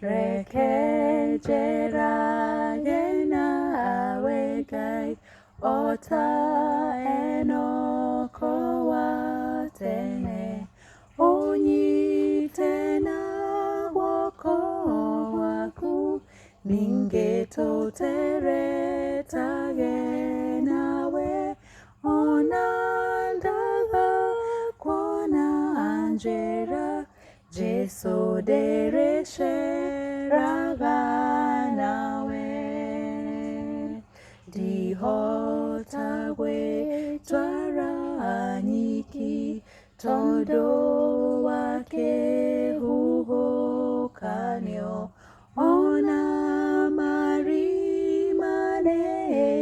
Reke Njerage Nawe Ngai Ota enoko wa tene Onyite na woko waku Ningeto tere tage nawe Onandaga kwana anjera Jesu dereshe raga nawe Dihotagwe twara niki Todo wake huho kanyo Ona marimane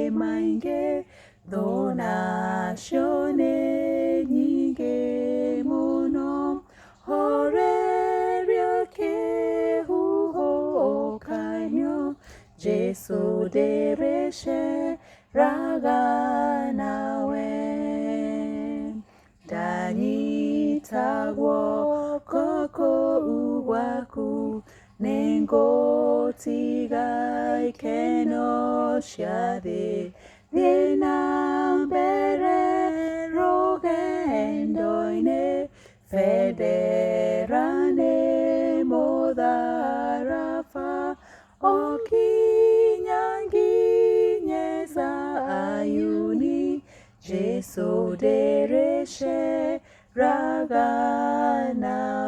mainge Dona shone nyinge mono Hore ryake huho kanyo Jesu dereshe raga nawe Dani tagwo koko uwaku Nengo tigai keno shade Nina bere rogendoine Federane modarafa Okinyangi nyeza ayuni Jesu dereshe raga nawe